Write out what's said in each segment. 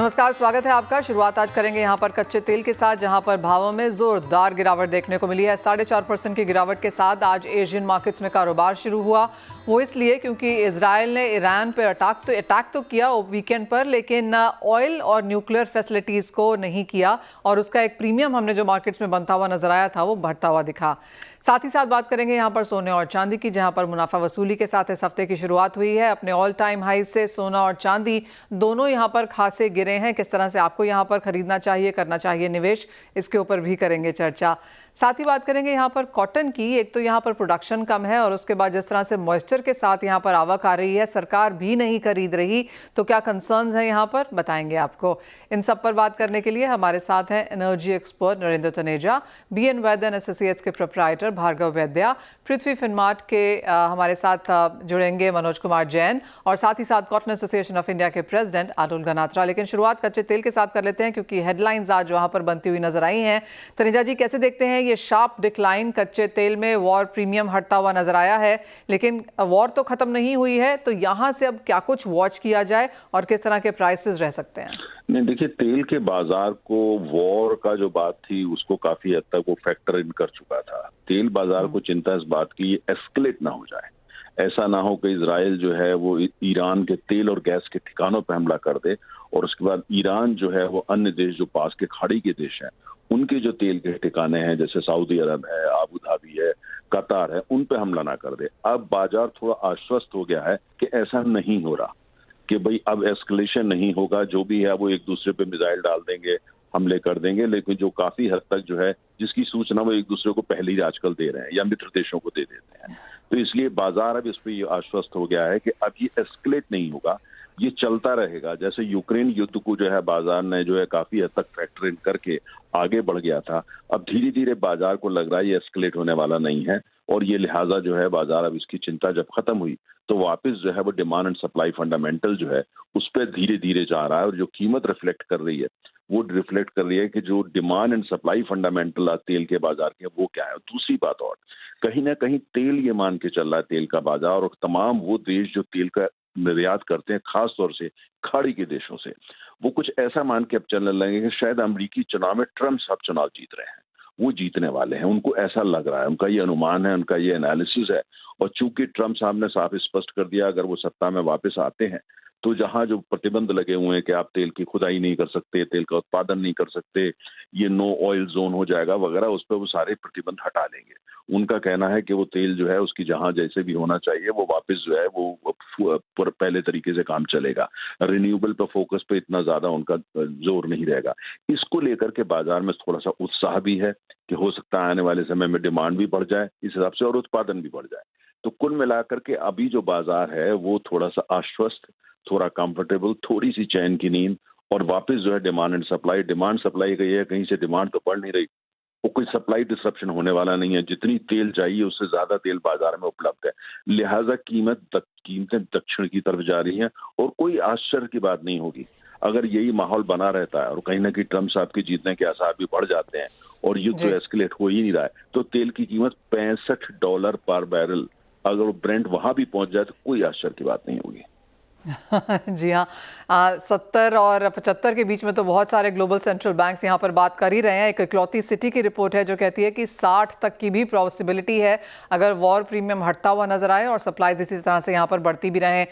नमस्कार, स्वागत है आपका। शुरुआत आज करेंगे यहाँ पर कच्चे तेल के साथ, जहाँ पर भावों में जोरदार गिरावट देखने को मिली है। 4.5% की गिरावट के साथ आज एशियन मार्केट्स में कारोबार शुरू हुआ। वो इसलिए क्योंकि इजराइल ने ईरान पर अटैक तो किया वीकेंड पर, लेकिन ऑयल और न्यूक्लियर फैसिलिटीज़ को नहीं किया, और उसका एक प्रीमियम हमने जो मार्केट्स में बनता हुआ नजर आया था वो बढ़ता हुआ दिखा। साथ ही साथ बात करेंगे यहाँ पर सोने और चांदी की, जहाँ पर मुनाफा वसूली के साथ इस हफ्ते की शुरुआत हुई है। अपने ऑल टाइम हाई से सोना और चांदी दोनों यहाँ पर खासे गिरे हैं। किस तरह से आपको यहाँ पर खरीदना चाहिए, करना चाहिए निवेश, इसके ऊपर भी करेंगे चर्चा। साथ ही बात करेंगे यहाँ पर कॉटन की। एक तो यहाँ पर प्रोडक्शन कम है, और उसके बाद जिस तरह से मॉइस्चर के साथ यहाँ पर आवक आ रही है, सरकार भी नहीं खरीद रही, तो क्या कंसर्न्स हैं यहाँ पर, बताएंगे आपको। इन सब पर बात करने के लिए हमारे साथ हैं energy expert Narendra Taneja, BN Vaidya and associates के प्रोप्राइटर भार्गव वैद्या, पृथ्वी फिनमार्ट के हमारे साथ जुड़ेंगे मनोज कुमार जैन, और साथ ही साथ कॉटन एसोसिएशन ऑफ इंडिया के प्रेसिडेंट अतुल गनात्रा। लेकिन शुरुआत कच्चे तेल के साथ कर लेते हैं, क्योंकि हेडलाइंस आज वहाँ पर बनती हुई नजर आई हैं। तनेजा जी, कैसे देखते हैं ये शार्प डिक्लाइन कच्चे तेल में? वॉर प्रीमियम हटता हुआ नजर आया है, लेकिन वॉर तो खत्म नहीं हुई है, तो यहाँ से अब क्या कुछ वॉच किया जाए और किस तरह के प्राइसेस रह सकते हैं? नहीं, देखिए, तेल के बाजार को वॉर का जो बात थी उसको काफी हद तक वो फैक्टर इन कर चुका था। तेल बाजार को चिंता इस बात की एस्केलेट ना हो जाए, ऐसा ना हो कि इजराइल जो है वो ईरान के तेल और गैस के ठिकानों पर हमला कर दे, और उसके बाद ईरान जो है वो अन्य देश जो पास के खाड़ी के देश हैं उनके जो तेल के ठिकाने हैं, जैसे सऊदी अरब है, आबू धाबी है, कतार है, उन पे हमला ना कर दे। अब बाजार थोड़ा आश्वस्त हो गया है कि ऐसा नहीं हो रहा, कि भाई अब एस्केलेशन नहीं होगा, जो भी है वो एक दूसरे पे मिसाइल डाल देंगे, हमले कर देंगे, लेकिन जो काफी हद तक जो है जिसकी सूचना वो एक दूसरे को पहले ही आजकल दे रहे हैं या मित्र देशों को दे देते हैं। तो इसलिए बाजार अब इस पे ये आश्वस्त हो गया है कि अब ये एस्केलेट नहीं होगा, ये चलता रहेगा। जैसे यूक्रेन युद्ध को जो है बाजार ने जो है काफी हद तक फैक्टर इन करके आगे बढ़ गया था, अब धीरे धीरे बाजार को लग रहा है ये एस्केलेट होने वाला नहीं है, और ये लिहाजा जो है बाजार अब इसकी चिंता जब खत्म हुई तो वापस जो है वो डिमांड एंड सप्लाई फंडामेंटल जो है उस पर धीरे धीरे जा रहा है, और जो कीमत रिफ्लेक्ट कर रही है वो रिफ्लेक्ट कर रही है कि जो डिमांड एंड सप्लाई फंडामेंटल तेल के बाजार के वो क्या है। दूसरी बात, और कहीं ना कहीं तेल ये मान के चल रहा है तेल का बाजार, और तमाम वो देश जो तेल का निर्यात करते हैं, खास तौर से खाड़ी के देशों से, वो कुछ ऐसा मान के अब चलने लगे कि शायद अमेरिकी चुनाव में ट्रम्प साहब चुनाव जीत रहे हैं, वो जीतने वाले हैं, उनको ऐसा लग रहा है, उनका ये अनुमान है, उनका ये एनालिसिस है। और चूंकि ट्रम्प साहब ने साफ स्पष्ट कर दिया अगर वो सत्ता में वापस आते हैं तो जहां जो प्रतिबंध लगे हुए हैं कि आप तेल की खुदाई नहीं कर सकते, तेल का उत्पादन नहीं कर सकते, ये नो ऑयल जोन हो जाएगा वगैरह, उस पर वो सारे प्रतिबंध हटा लेंगे। उनका कहना है कि वो तेल जो है उसकी जहां जैसे भी होना चाहिए वो वापस जो है वो पहले तरीके से काम चलेगा, रिन्यूएबल पर फोकस पे इतना ज्यादा उनका जोर नहीं रहेगा। इसको लेकर के बाजार में थोड़ा सा उत्साह भी है कि हो सकता है आने वाले समय में डिमांड भी बढ़ जाए इस हिसाब से और उत्पादन भी बढ़ जाए। तो कुल मिलाकर के अभी जो बाजार है वो थोड़ा सा आश्वस्त, थोड़ा कंफर्टेबल, थोड़ी सी चैन की नींद, और वापस जो है डिमांड सप्लाई का ये है, कहीं से डिमांड तो बढ़ नहीं रही, वो कोई सप्लाई डिसरप्शन होने वाला नहीं है, जितनी तेल चाहिए उससे ज्यादा तेल बाजार में उपलब्ध है, लिहाजा कीमतें दक्षिण की तरफ जा रही हैं, और कोई आश्चर्य की बात नहीं होगी अगर यही माहौल बना रहता है और कहीं ना कहीं ट्रम्प साहब के जीतने के आसार भी बढ़ जाते हैं और युद्ध तो एस्केलेट हो ही नहीं रहा है, तो तेल की कीमत $65 पर बैरल अगर ब्रेंट वहां भी पहुंच जाए तो कोई आश्चर्य की बात नहीं होगी। जी हाँ, 70 और 75 के बीच में तो बहुत सारे ग्लोबल सेंट्रल बैंक्स यहाँ पर बात कर ही रहे हैं। एक इकलौती सिटी की रिपोर्ट है जो कहती है कि 60 तक की भी पॉसिबिलिटी है अगर वॉर प्रीमियम हटता हुआ नजर आए और सप्लाईज इसी तरह से यहाँ पर बढ़ती भी रहें।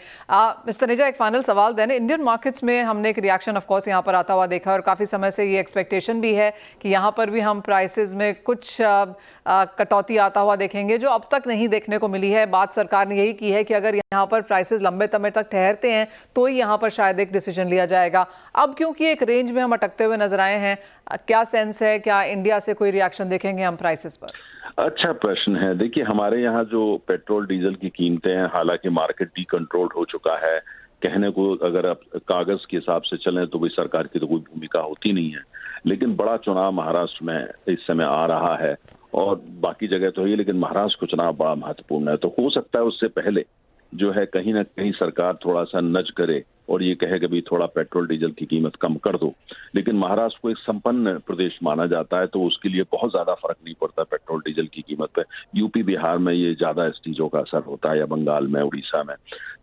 मिस्टर नेजा, एक फाइनल सवाल देने, इंडियन मार्केट्स में हमने एक रिएक्शन ऑफकोर्स यहाँ पर आता हुआ देखा, और काफ़ी समय से ये एक्सपेक्टेशन भी है कि यहाँ पर भी हम प्राइसेस में कुछ कटौती आता हुआ देखेंगे, जो अब तक नहीं देखने को मिली है। बात सरकार ने यही की है कि अगर यहाँ पर प्राइसेस लंबे समय तक ठहरते हैं तो ही यहाँ पर शायद एक डिसीजन लिया जाएगा। अब क्योंकि एक रेंज में हम अटकते हुए नजर आए हैं, क्या सेंस है, क्या इंडिया से कोई रिएक्शन देखेंगे हम प्राइसेस पर? अच्छा प्रश्न है। देखिए, हमारे यहाँ जो पेट्रोल डीजल की कीमतें हैं, हालांकि मार्केट डीकंट्रोल्ड हो चुका है, कहने को अगर आप कागज के हिसाब से चलें तो भाई सरकार की तो कोई भूमिका होती नहीं है, लेकिन बड़ा चुनाव महाराष्ट्र में इस समय आ रहा है और बाकी जगह तो है, लेकिन महाराष्ट्र का चुनाव बड़ा महत्वपूर्ण है, तो हो सकता है उससे पहले जो है कहीं ना कहीं सरकार थोड़ा सा नज करे और ये कहे कि भाई थोड़ा पेट्रोल डीजल की कीमत कम कर दो। लेकिन महाराष्ट्र को एक संपन्न प्रदेश माना जाता है, तो उसके लिए बहुत ज्यादा फर्क नहीं पड़ता पेट्रोल डीजल की कीमत पे। यूपी बिहार में ये ज्यादा इस चीजों का असर होता है, या बंगाल में, उड़ीसा में,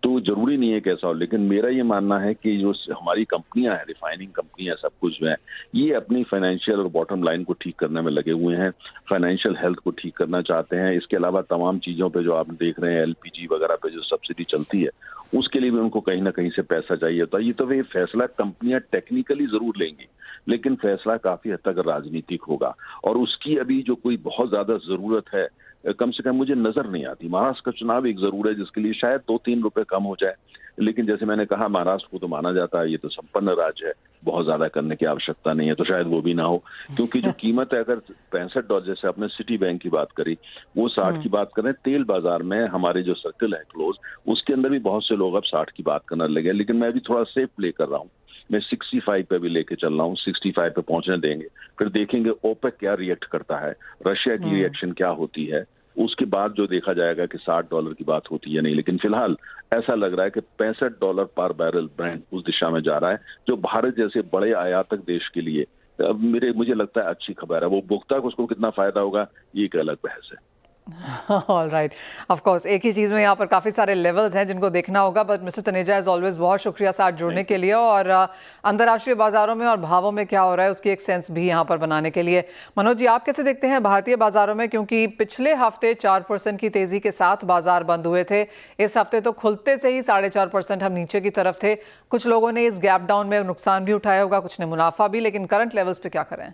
तो जरूरी नहीं है कि ऐसा हो। लेकिन मेरा ये मानना है कि जो हमारी कंपनियां हैं, रिफाइनिंग कंपनियां, सब कुछ जो है, ये अपनी फाइनेंशियल और बॉटम लाइन को ठीक करने में लगे हुए हैं, फाइनेंशियल हेल्थ को ठीक करना चाहते हैं। इसके अलावा तमाम चीजों पे जो आप देख रहे हैं, एलपीजी वगैरह पे जो सब्सिडी चलती है, उसके लिए भी उनको कहीं ना कहीं से पैसा चाहिए होता है। ये तो वे फैसला कंपनियां टेक्निकली जरूर लेंगी, लेकिन फैसला काफी हद तक राजनीतिक होगा, और उसकी अभी जो कोई बहुत ज्यादा जरूरत है कम से कम मुझे नजर नहीं आती। महाराष्ट्र का चुनाव एक जरूर है जिसके लिए शायद 2-3 रुपए कम हो जाए, लेकिन जैसे मैंने कहा, महाराष्ट्र को तो माना जाता है ये तो संपन्न राज्य है, बहुत ज्यादा करने की आवश्यकता नहीं है, तो शायद वो भी ना हो। क्योंकि जो कीमत है, अगर $65, जैसे आपने सिटी बैंक की बात करी, वो 60 की बात करें। तेल बाजार में हमारे जो सर्कल है क्लोज, उसके अंदर भी बहुत से लोग अब 60 की बात करने लगे। लेकिन मैं भी थोड़ा सेफ प्ले कर रहा हूँ, मैं 65 पे भी लेके चल रहा हूँ। 65 पे पहुंचने देंगे, फिर देखेंगे ओपेक क्या रिएक्ट करता है, रशिया की रिएक्शन क्या होती है, उसके बाद जो देखा जाएगा कि $60 की बात होती है नहीं। लेकिन फिलहाल ऐसा लग रहा है कि $65 पर बैरल ब्रेंट उस दिशा में जा रहा है, जो भारत जैसे बड़े आयातक देश के लिए मुझे लगता है अच्छी खबर है। वो उपभोक्ता को उसको कितना फायदा होगा, ये एक अलग बहस है। ऑल राइट, ऑफ कोर्स एक ही चीज़ में यहाँ पर काफ़ी सारे लेवल्स हैं जिनको देखना होगा। But mister Taneja, as always बहुत शुक्रिया साथ जुड़ने के लिए, और अंतर्राष्ट्रीय बाजारों में और भावों में क्या हो रहा है उसकी एक सेंस भी यहाँ पर बनाने के लिए। मनोज जी, आप कैसे देखते हैं भारतीय बाजारों में, क्योंकि पिछले हफ्ते 4% की तेज़ी के साथ बाजार बंद हुए थे, इस हफ्ते तो खुलते से ही 4.5% हम नीचे की तरफ थे। कुछ लोगों ने इस गैप डाउन में नुकसान भी उठाया होगा, कुछ ने मुनाफा भी, लेकिन करंट लेवल्स पे क्या करें?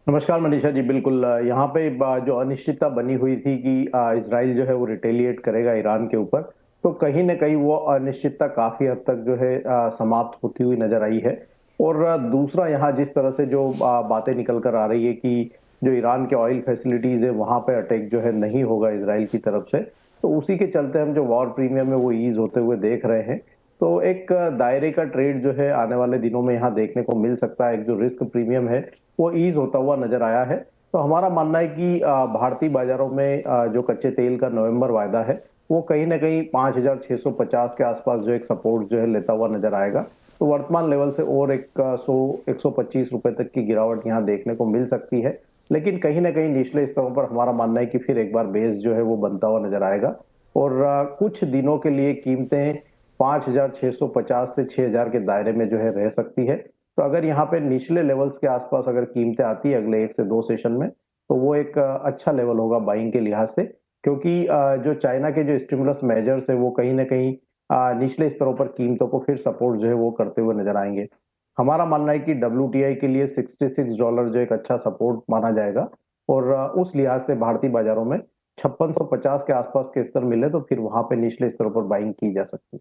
नमस्कार मनीषा जी, बिल्कुल यहाँ पे जो अनिश्चितता बनी हुई थी कि इजराइल जो है वो रिटेलिएट करेगा ईरान के ऊपर, तो कहीं ना कहीं वो अनिश्चितता काफी हद तक जो है समाप्त होती हुई नजर आई है। और दूसरा, यहाँ जिस तरह से जो बातें निकल कर आ रही है कि जो ईरान के ऑयल फैसिलिटीज है वहां पे अटैक जो है नहीं होगा इजराइल की तरफ से, तो उसी के चलते हम जो वॉर प्रीमियम है वो ईज होते हुए देख रहे हैं। तो एक दायरे का ट्रेड जो है आने वाले दिनों में यहाँ देखने को मिल सकता है। एक जो रिस्क प्रीमियम है वो ईज होता हुआ नजर आया है। तो हमारा मानना है कि भारतीय बाजारों में जो कच्चे तेल का नवंबर वायदा है वो कहीं ना कहीं 5,650 के आसपास जो एक सपोर्ट जो है लेता हुआ नजर आएगा। तो वर्तमान लेवल से और 125 रुपए तक की गिरावट यहाँ देखने को मिल सकती है। लेकिन कहीं ना कहीं निचले स्तरों पर हमारा मानना है कि फिर एक बार बेस जो है वो बनता हुआ नजर आएगा, और कुछ दिनों के लिए कीमतें 5,650 से 6,000 के दायरे में जो है रह सकती है। तो अगर यहाँ पे निचले लेवल्स के आसपास अगर कीमतें आती है अगले 1 से 2 सेशन में, तो वो एक अच्छा लेवल होगा बाइंग के लिहाज से, क्योंकि जो चाइना के जो स्टिमुलस मेजर्स है वो कहीं ना कहीं निचले स्तरों पर कीमतों को फिर सपोर्ट जो है वो करते हुए नजर आएंगे। हमारा मानना है कि WTI के लिए $66 जो एक अच्छा सपोर्ट माना जाएगा, और उस लिहाज से भारतीय बाजारों में 5650 के आसपास के स्तर मिले तो फिर वहां पे निचले स्तरों पर बाइंग की जा सकती है।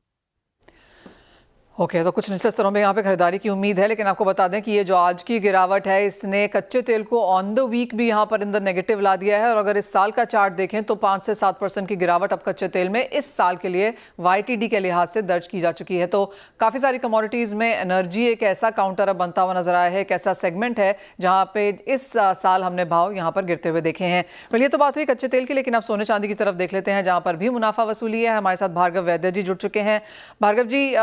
ओके, तो कुछ निचले स्तरों में यहाँ पे खरीदारी की उम्मीद है, लेकिन आपको बता दें कि ये जो आज की गिरावट है इसने कच्चे तेल को ऑन द वीक भी यहाँ पर अंदर नेगेटिव ला दिया है। और अगर इस साल का चार्ट देखें तो 5 से 7% की गिरावट अब कच्चे तेल में इस साल के लिए YTD के लिहाज से दर्ज की जा चुकी है। तो काफ़ी सारी कमोडिटीज़ में एनर्जी एक ऐसा काउंटर अब बनता हुआ नजर आया है, एक ऐसा सेगमेंट है जहाँ पे इस साल हमने भाव यहाँ पर गिरते हुए देखे हैं। चलिए, तो बात हुई कच्चे तेल की, लेकिन अब सोने चांदी की तरफ देख लेते हैं जहाँ पर भी मुनाफा वसूली है। हमारे साथ भार्गव वैद्य जी जुड़ चुके हैं। भार्गव जी,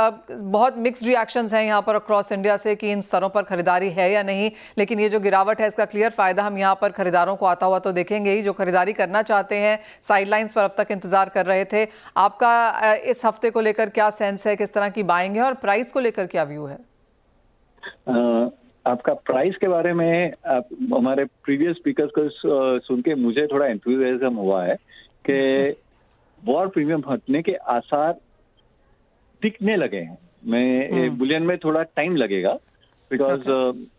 बहुत मिक्स्ड रिएक्शंस हैं यहाँ पर अक्रॉस इंडिया से कि इन स्तरों पर खरीदारी है या नहीं, लेकिन ये जो गिरावट है इसका क्लियर फायदा हम यहाँ पर खरीदारों को आता हुआ तो देखेंगे ही। जो खरीदारी करना चाहते हैं, साइडलाइंस पर अब तक इंतजार कर रहे थे, आपका इस हफ्ते को लेकर क्या सेंस है, किस तरह की बाइंग है और प्राइस को लेकर क्या व्यू है? आपका प्राइस के बारे में हमारे प्रीवियस स्पीकर्स को सुन के मुझे थोड़ा एंथुसियाज्म हुआ है कि वॉर प्रीमियम हटने के आसार दिखने लगे हैं। मैं बुलियन में थोड़ा टाइम लगेगा, बिकॉज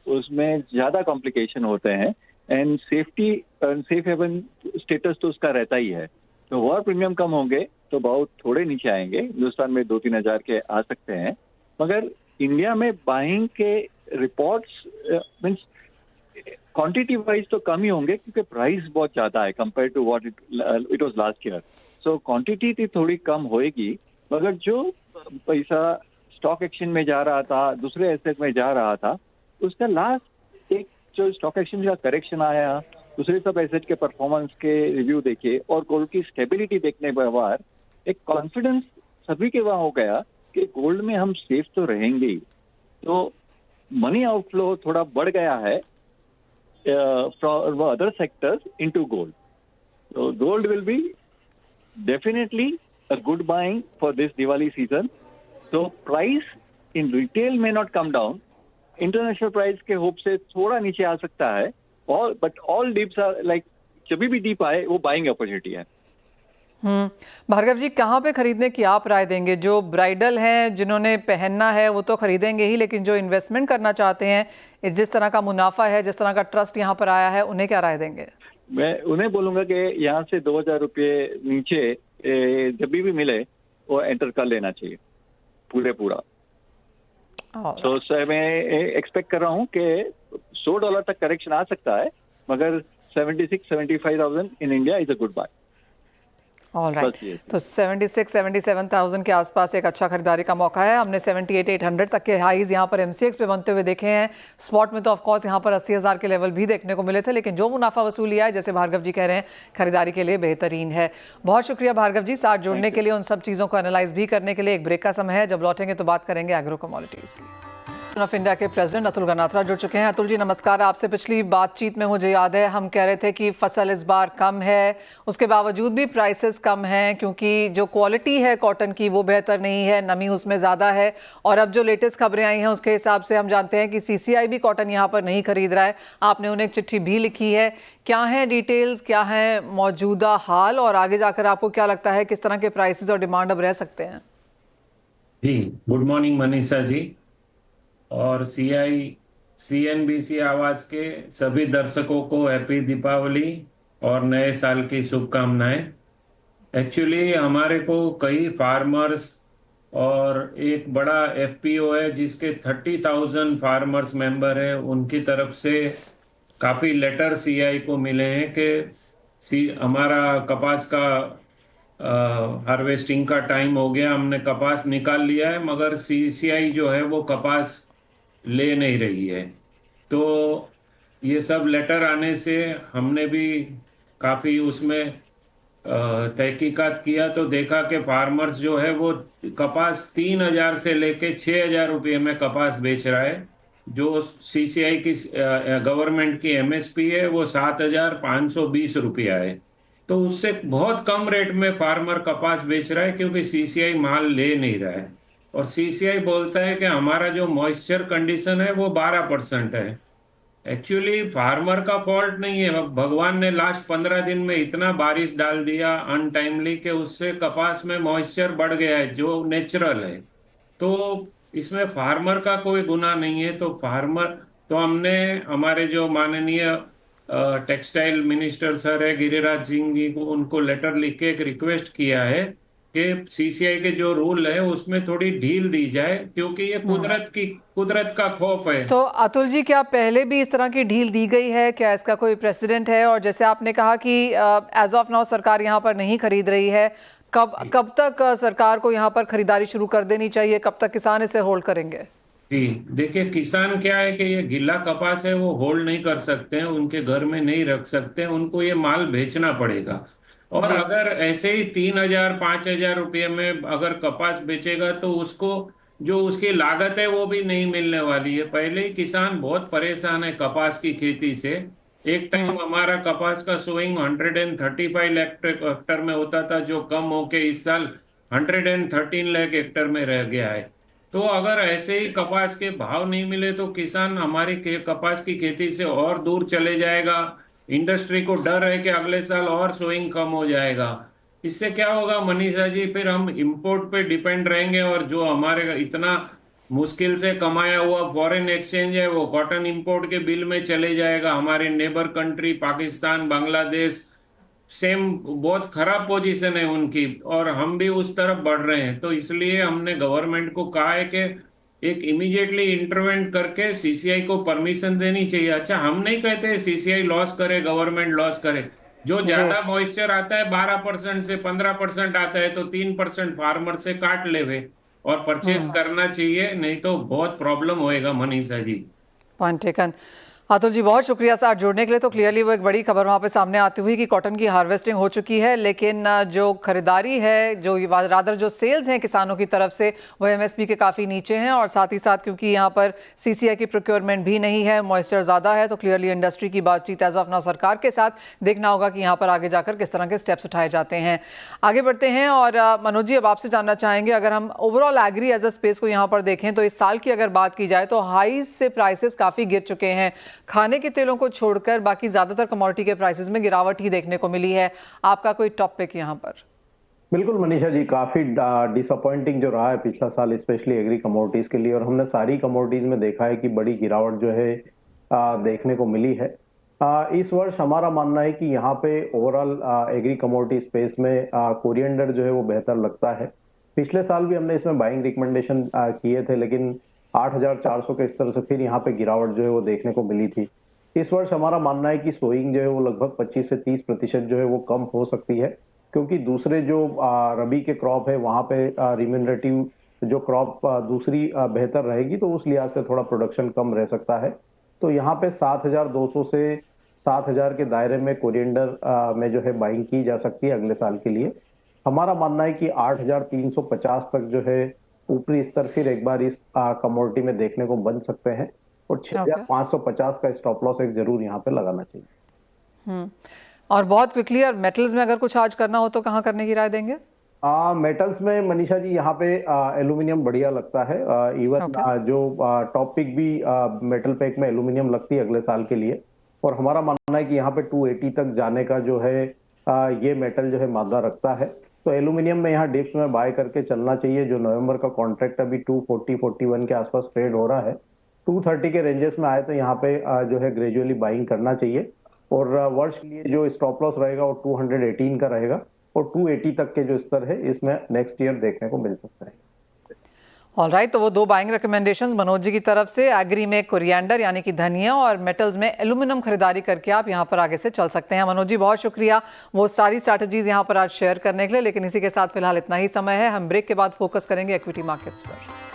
उसमें ज्यादा कॉम्प्लिकेशन होते हैं, एंड सेफ हेवन स्टेटस तो उसका रहता ही है। तो वॉर प्रीमियम कम होंगे तो बहुत थोड़े नीचे आएंगे, हिंदुस्तान में 2-3 हजार के आ सकते हैं। मगर इंडिया में बाइंग के रिपोर्ट्स मीन्स क्वांटिटी वाइज तो कम ही होंगे, क्योंकि प्राइस बहुत ज्यादा है compare to what it was last year. So quantity थोड़ी कम होएगी, मगर जो पैसा स्टॉक एक्सचेंज में जा रहा था, दूसरे एसेट में जा रहा था, उसका लास्ट एक जो स्टॉक एक्सचेंज का करेक्शन आया, दूसरे सब एसेट के परफॉर्मेंस के रिव्यू देखे और गोल्ड की स्टेबिलिटी देखने के बाद एक कॉन्फिडेंस सभी के वहां हो गया कि गोल्ड में हम सेफ तो रहेंगे ही, तो मनी आउटफ्लो थोड़ा बढ़ गया है from other sectors into gold. So gold will be definitely a good buying for this Diwali season. So price in retail may not come down. International price के होप से थोड़ा नीचे आ सकता है. But all dips are like जब भी dip आए वो buying opportunity है. भार्गव जी, कहाँ पे खरीदने की आप राय देंगे? जो ब्राइडल हैं, जिन्होंने पहनना है वो तो खरीदेंगे ही, लेकिन जो इन्वेस्टमेंट करना चाहते हैं, जिस तरह का मुनाफा है, जिस तरह का ट्रस्ट यहाँ पर आया है, उन्हें क्या राय देंगे? मैं उन्हें बोलूंगा कि यहाँ से 2000 रुपये नीचे जब भी मिले वो एंटर कर लेना चाहिए पूरा. तो मैं एक्सपेक्ट कर रहा हूँ कि $100 तक करेक्शन आ सकता है, मगर 76-75,000 in India is a good buy. All right, तो 76-77,000 के आसपास एक अच्छा खरीदारी का मौका है. हमने 78-800 तक के हाईज यहाँ पर MCX पे बनते हुए देखे हैं. स्पॉट में तो ऑफ कोर्स यहाँ पर 80,000 के लेवल भी देखने को मिले थे, लेकिन जो मुनाफा वसूल लिया है, जैसे भार्गव जी कह रहे हैं, खरीदारी के लिए बेहतरीन है. बहुत शुक्रिया भार्गव जी, साथ जुड़ने के लिए, उन सब चीज़ों को एनालाइज भी करने के लिए. एक ब्रेक का समय है, जब लौटेंगे तो बात करेंगे एग्रो कमोडिटीज़ की. ऑफ इंडिया के प्रेसिडेंट अतुल गनात्रा जुड़ चुके हैं. अतुल जी नमस्कार. आपसे पिछली बातचीत में मुझे याद है हम कह रहे थे कि फसल इस बार कम है, उसके बावजूद भी प्राइसेस कम हैं, क्योंकि जो क्वालिटी है कॉटन की वो बेहतर नहीं है, नमी उसमें ज़्यादा है. और अब जो लेटेस्ट खबरें आई हैं उसके हिसाब से हम जानते हैं कि CCI भी कॉटन यहाँ पर नहीं खरीद रहा है. आपने उन्हें एक चिट्ठी भी लिखी है. क्या है डिटेल्स, क्या है मौजूदा हाल, और आगे जाकर आपको क्या लगता है किस तरह के प्राइसेस और डिमांड अब रह सकते हैं? जी, गुड मॉर्निंग मनीषा जी और CNBC आवाज के सभी दर्शकों को हैप्पी दीपावली और नए साल की शुभकामनाएं. एक्चुअली हमारे को कई फार्मर्स और एक बड़ा FPO है जिसके 30,000 फार्मर्स मेंबर है, उनकी तरफ से काफ़ी लेटर CI को मिले हैं कि हमारा कपास का हार्वेस्टिंग का टाइम हो गया, हमने कपास निकाल लिया है, मगर CCI जो है वो कपास ले नहीं रही है. तो ये सब लेटर आने से हमने भी काफ़ी उसमें तहकीकात किया, तो देखा कि फार्मर्स जो है वो कपास 3,000 से लेके 6,000 रुपये में कपास बेच रहा है. जो CCI की गवर्नमेंट की MSP है वो 7,520 रुपया है. तो उससे बहुत कम रेट में फार्मर कपास बेच रहा है, क्योंकि CCI माल ले नहीं रहा है. और CCI बोलता है कि हमारा जो मॉइस्चर कंडीशन है वो 12% है. एक्चुअली फार्मर का फॉल्ट नहीं है, भगवान ने लास्ट 15 दिन में इतना बारिश डाल दिया अनटाइमली कि उससे कपास में मॉइस्चर बढ़ गया है जो नेचुरल है. तो इसमें फार्मर का कोई गुनाह नहीं है. तो हमने हमारे जो माननीय टेक्सटाइल मिनिस्टर सर है गिरिराज सिंह जी को, उनको लेटर लिख के एक रिक्वेस्ट किया है कि CCI के जो रूल है उसमें थोड़ी ढील दी जाए, क्योंकि ये कुदरत का खौफ है. तो अतुल जी, क्या पहले भी इस तरह की ढील दी गई है? क्या इसका कोई प्रेसिडेंट है? और जैसे आपने कहा कि एज ऑफ नाउ सरकार यहाँ पर नहीं खरीद रही है, कब तक सरकार को यहाँ पर खरीदारी शुरू कर देनी चाहिए? कब तक किसान इसे होल्ड करेंगे? जी देखिए, किसान क्या है कि ये गीला कपास है वो होल्ड नहीं कर सकते हैं, उनके घर में नहीं रख सकते हैं, उनको ये माल बेचना पड़ेगा. और अगर ऐसे ही 3,000-5,000 रुपये में अगर कपास बेचेगा तो उसको जो उसकी लागत है वो भी नहीं मिलने वाली है. पहले ही किसान बहुत परेशान है कपास की खेती से. एक टाइम हमारा कपास का सोइंग 135 लाख हेक्टर में होता था, जो कम होके इस साल 113 लाख हेक्टर में रह गया है. तो अगर ऐसे ही कपास के भाव नहीं मिले तो किसान हमारी कपास की खेती से और दूर चले जाएगा. इंडस्ट्री को डर है कि अगले साल और सोइंग कम हो जाएगा. इससे क्या होगा मनीषा जी, फिर हम इंपोर्ट पे डिपेंड रहेंगे, और जो हमारे इतना मुश्किल से कमाया हुआ फॉरेन एक्सचेंज है वो कॉटन इंपोर्ट के बिल में चले जाएगा. हमारे neighbour country Pakistan, Bangladesh same बहुत खराब पोजीशन है उनकी, और हम भी उस तरफ बढ़ रहे हैं. तो इसलिए हमने गवर्नमेंट को कहा है कि एक इमीडिएटली इंटरवेंट करके CCI को परमिशन देनी चाहिए. अच्छा, हम नहीं कहते CCI लॉस करे, गवर्नमेंट लॉस करे. जो ज्यादा मॉइस्चर आता है 12% से 15% आता है तो 3% फार्मर से काट लेवे और परचेज करना चाहिए, नहीं तो बहुत प्रॉब्लम होएगा मनीषा जी. Point taken. अतुल जी बहुत शुक्रिया साथ जुड़ने के लिए। तो क्लियरली वो एक बड़ी खबर वहाँ पे सामने आती हुई कि कॉटन की हार्वेस्टिंग हो चुकी है, लेकिन जो खरीदारी है, जो रादर जो सेल्स हैं किसानों की तरफ से, वो एमएसपी के काफ़ी नीचे हैं। और साथ ही साथ क्योंकि यहाँ पर सीसीआई की प्रोक्योरमेंट भी नहीं है, मॉइस्चर ज़्यादा है, तो क्लियरली इंडस्ट्री की बातचीत एज ऑफ नाउ सरकार के साथ देखना होगा कि यहाँ पर आगे जाकर किस तरह के स्टेप्स उठाए जाते हैं। आगे बढ़ते हैं और मनोज जी अब आपसे जानना चाहेंगे, अगर हम overall agree as a space को यहाँ पर देखें तो इस साल की अगर बात की जाए तो हाई से प्राइसेस काफ़ी गिर चुके हैं। खाने के तेलों को छोड़कर बाकी ज्यादातर कमोडिटी के प्राइसेस में गिरावट ही देखने को मिली है। आपका कोई टॉपिक यहाँ पर? बिल्कुल मनीषा जी, काफी डिसअपॉइंटिंग जो रहा है पिछला साल, स्पेशली एग्री कमोडिटीज के लिए। और हमने सारी कमोडिटीज में देखा है कि बड़ी गिरावट जो है देखने को मिली है। इस वर्ष हमारा मानना है कि यहाँ पे ओवरऑल एग्री कमोडिटी स्पेस में कोरिएंडर जो है वो बेहतर लगता है। पिछले साल भी हमने इसमें बाइंग रिकमेंडेशन किए थे, लेकिन 8,400 के स्तर से फिर यहाँ पे गिरावट जो है वो देखने को मिली थी। इस वर्ष हमारा मानना है कि सोइंग जो है वो लगभग 25 से 30% जो है वो कम हो सकती है, क्योंकि दूसरे जो रबी के क्रॉप है वहां पे रिम्यूनरेटिव जो क्रॉप दूसरी बेहतर रहेगी, तो उस लिहाज से थोड़ा प्रोडक्शन कम रह सकता है। तो यहाँ पे 7,200 से 7,000 के दायरे में कोरिएंडर में जो है बाइंग की जा सकती है अगले साल के लिए। हमारा मानना है कि 8,350 तक जो है ऊपरी स्तर फिर एक बार इस कमोडिटी में देखने को बन सकते हैं, और 6,550 का स्टॉप लॉस एक जरूर यहाँ पे लगाना चाहिए। और बहुत क्विकली, और मेटल्स में अगर कुछ आज करना हो तो कहाँ करने की राय देंगे? मेटल्स में मनीषा जी यहाँ पे एल्यूमिनियम बढ़िया लगता है। इवन जो टॉप पिक भी मेटल पैक में एल्यूमिनियम लगती है अगले साल के लिए। और हमारा मानना है कि यहाँ पे 280 तक जाने का जो है ये मेटल जो है मादा रखता है। तो एल्यूमिनियम में यहाँ डिप्स में बाय करके चलना चाहिए। जो नवंबर का कॉन्ट्रैक्ट अभी 240-41 के आसपास ट्रेड हो रहा है, 230 के रेंजेस में आए तो यहाँ पे जो है ग्रेजुअली बाइंग करना चाहिए। और वर्ष के लिए जो स्टॉप लॉस रहेगा वो 218 का रहेगा, और 280 तक के जो स्तर है इसमें नेक्स्ट ईयर देखने को मिल सकता है। ऑलराइट, तो वो दो बाइंग रिकमेंडेशंस मनोज जी की तरफ से। एग्री में कोरिएंडर यानी कि धनिया, और मेटल्स में एल्यूमिनियम खरीदारी करके आप यहाँ पर आगे से चल सकते हैं। मनोज जी बहुत शुक्रिया वो सारी स्ट्रैटेजीज यहाँ पर आज शेयर करने के लिए। लेकिन इसी के साथ फिलहाल इतना ही समय है, हम ब्रेक के बाद फोकस करेंगे इक्विटी मार्केट्स पर।